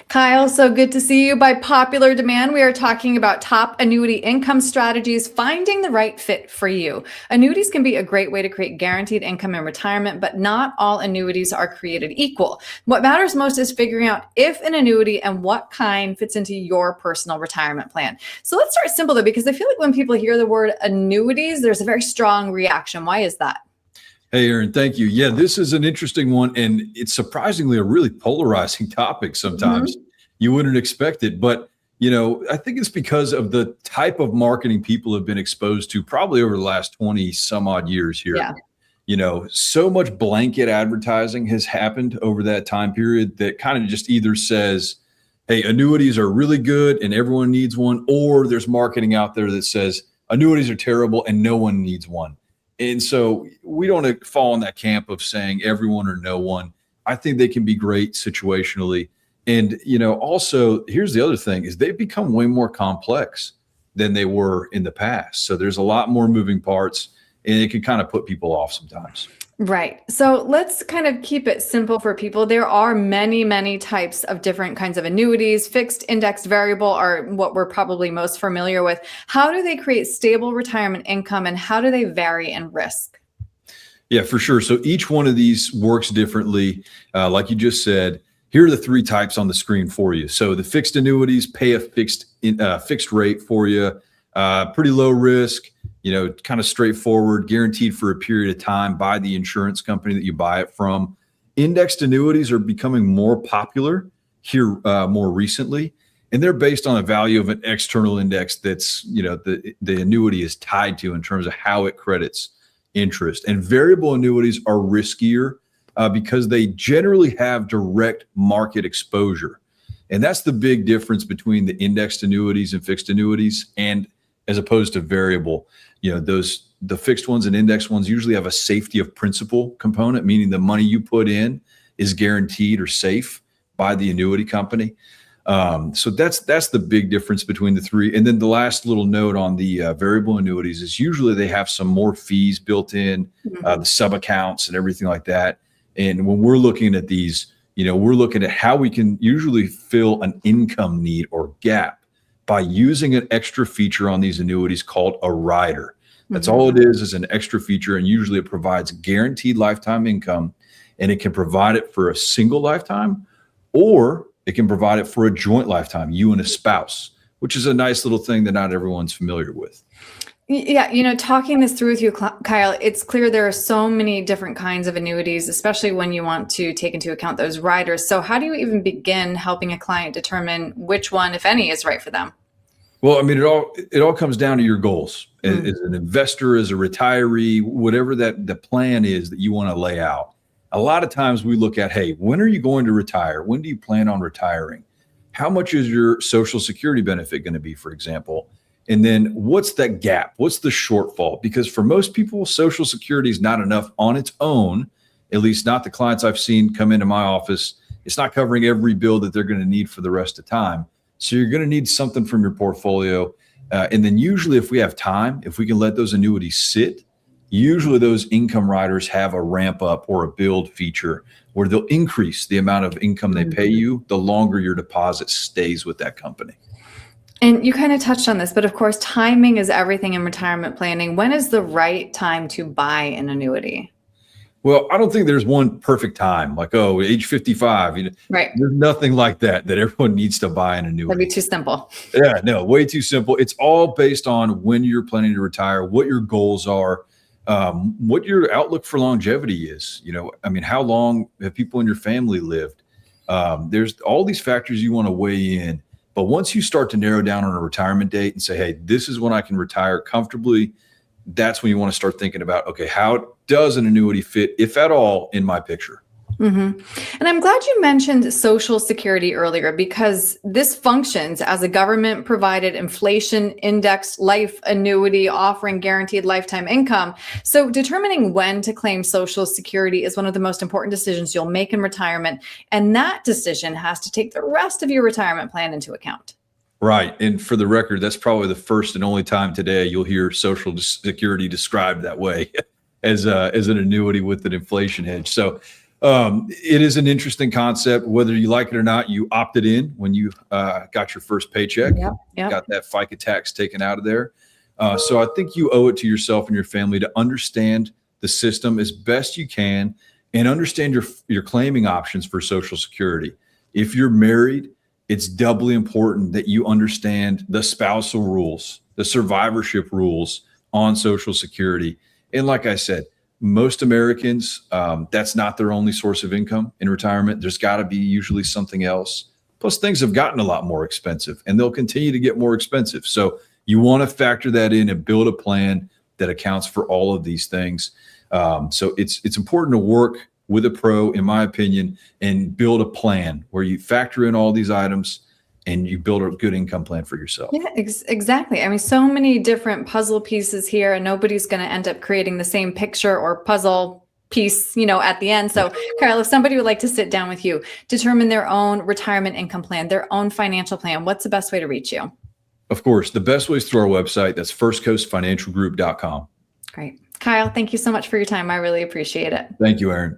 Kyle, so good to see you. By popular demand, we are talking about top annuity income strategies, finding the right fit for you. Annuities can be a great way to create guaranteed income in retirement, but not all annuities are created equal. What matters most is figuring out if an annuity and what kind fits into your personal retirement plan. So let's start simple though, because I feel like when people hear the word annuities, there's a very strong reaction. Why is that? Hey, Aaron, thank you. Yeah, this is an interesting one, and it's surprisingly a really polarizing topic sometimes. You wouldn't expect it, but I think it's because of the type of marketing people have been exposed to probably over the last 20 some odd years here. Yeah. So much blanket advertising has happened over that time period that kind of just either says, hey, annuities are really good and everyone needs one, or there's marketing out there that says annuities are terrible and no one needs one. And so we don't fall in that camp of saying everyone or no one. I think they can be great situationally. And, also here's the other thing is they've become way more complex than they were in the past. So there's a lot more moving parts and it can kind of put people off sometimes. Right. So let's kind of keep it simple for people. There are many, many types of different kinds of annuities. Fixed, indexed, variable are what we're probably most familiar with. How do they create stable retirement income and how do they vary in risk? Yeah, for sure. So each one of these works differently. Like you just said, here are the three types on the screen for you. So the fixed annuities pay a fixed rate for you, pretty low risk. Kind of straightforward, guaranteed for a period of time by the insurance company that you buy it from. Indexed annuities are becoming more popular here more recently, and they're based on a value of an external index that's, the annuity is tied to in terms of how it credits interest. And variable annuities are riskier because they generally have direct market exposure. And that's the big difference between the indexed annuities and fixed annuities, and as opposed to variable. The fixed ones and index ones usually have a safety of principal component, meaning the money you put in is guaranteed or safe by the annuity company. So that's the big difference between the three. And then the last little note on the variable annuities is usually they have some more fees built in, the sub accounts and everything like that. And when we're looking at these, we're looking at how we can usually fill an income need or gap by using an extra feature on these annuities called a rider. That's all it is an extra feature. And usually it provides guaranteed lifetime income, and it can provide it for a single lifetime, or it can provide it for a joint lifetime, you and a spouse, which is a nice little thing that not everyone's familiar with. Yeah, talking this through with you, Kyle, it's clear there are so many different kinds of annuities, especially when you want to take into account those riders. So how do you even begin helping a client determine which one, if any, is right for them? Well, I mean, it all comes down to your goals as an investor, as a retiree, whatever the plan is that you want to lay out. A lot of times we look at, hey, when are you going to retire? When do you plan on retiring? How much is your Social Security benefit going to be, for example? And then what's that gap? What's the shortfall? Because for most people, Social Security is not enough on its own, at least not the clients I've seen come into my office. It's not covering every bill that they're going to need for the rest of time. So you're going to need something from your portfolio. And then usually if we have time, if we can let those annuities sit, usually those income riders have a ramp up or a build feature where they'll increase the amount of income they pay you the longer your deposit stays with that company. And you kind of touched on this, but of course, timing is everything in retirement planning. When is the right time to buy an annuity? Well, I don't think there's one perfect time, like, age 55, Right. There's nothing like that everyone needs to buy an annuity. That'd be too simple. Yeah, no, way too simple. It's all based on when you're planning to retire, what your goals are, what your outlook for longevity is. How long have people in your family lived? There's all these factors you want to weigh in. But once you start to narrow down on a retirement date and say, hey, this is when I can retire comfortably, that's when you want to start thinking about, okay, how does an annuity fit, if at all, in my picture? And I'm glad you mentioned Social Security earlier, because this functions as a government provided inflation indexed life annuity offering guaranteed lifetime income. So determining when to claim Social Security is one of the most important decisions you'll make in retirement. And that decision has to take the rest of your retirement plan into account. Right. And for the record, that's probably the first and only time today you'll hear Social Security described that way as an annuity with an inflation hedge. So It is an interesting concept. Whether you like it or not, you opted in when you got your first paycheck. Yep, yep. Got that FICA tax taken out of there. So I think you owe it to yourself and your family to understand the system as best you can and understand your claiming options for Social Security. If you're married, it's doubly important that you understand the spousal rules, the survivorship rules on Social Security. And like I said, most Americans, that's not their only source of income in retirement. There's got to be usually something else. Plus, things have gotten a lot more expensive, and they'll continue to get more expensive. So you want to factor that in and build a plan that accounts for all of these things. So it's important to work with a pro, in my opinion, and build a plan where you factor in all these items and you build a good income plan for yourself. Yeah, exactly. I mean, so many different puzzle pieces here, and nobody's going to end up creating the same picture or puzzle piece, at the end. So, Kyle, if somebody would like to sit down with you, determine their own retirement income plan, their own financial plan, what's the best way to reach you? Of course, the best way is through our website. That's firstcoastfinancialgroup.com. Great. Kyle, thank you so much for your time. I really appreciate it. Thank you, Aaron.